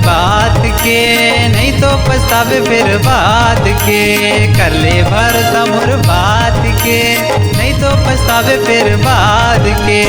बात के, नहीं तो पछतावे फिर बात के। कर ले भरोसा मोर बात के, नहीं तो पछतावे फिर बात के।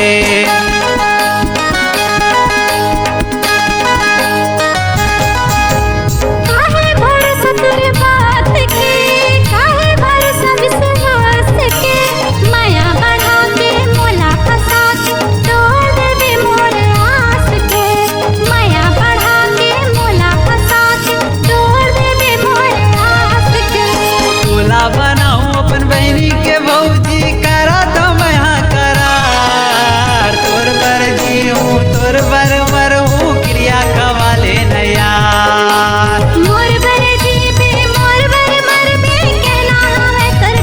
बनाऊं अपन बहनी के भौजी, करा तो मैं हाँ करार। तोर बर जी हूँ तोर बर मर हूँ, क्रिया खवाले नया। मोर बर जी पे मोर बर मर पे, कहना हमें कर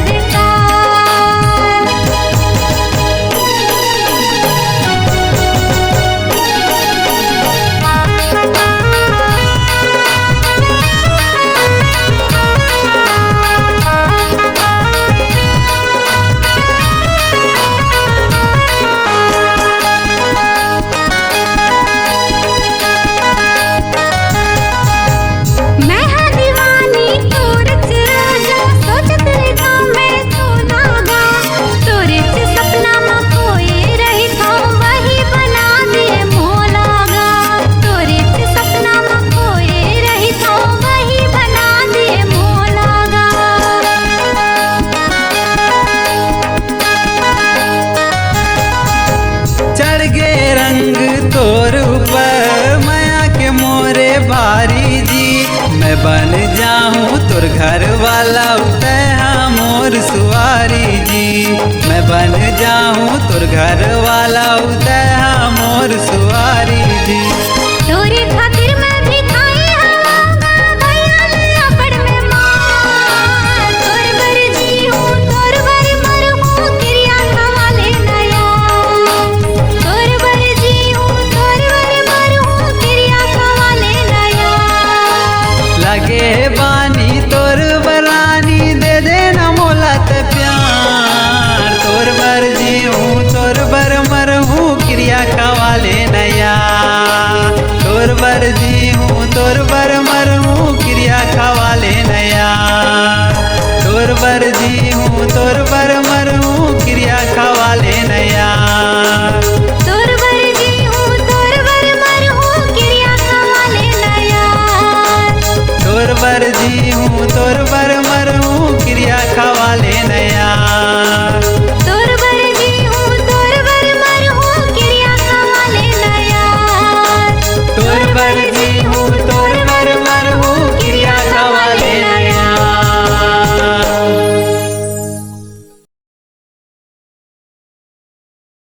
तोर ऊपर माया के मोरे भारी जी। मैं बन जाऊं तोर घर वाला, उतहा मोर सुवारी जी। मैं बन जाऊं तोर घर वाला, उतहा मोर सुवारी जी। तोरे खातिर मैं भी खाई हवागा, भैया ने अपड़ में मार। तोर बर जी हूँ तोर बर मर हूँ, क्रिया खवाले नया। तोर बर जी हूँ तोर बर मर हूँ, क्रिया खवाले नया। लगे बानी तोर बरानी, दे देना मोलत प्यार। तोर बर जी हूँ तोर बर मर हूँ, क्रिया खवाले नया। तोर बर जी हूँ तोर बर मर हूँ, क्रिया खवाले नया। तोर बर जी हूँ तोर बर मर हूँ, क्रिया खवाले नया।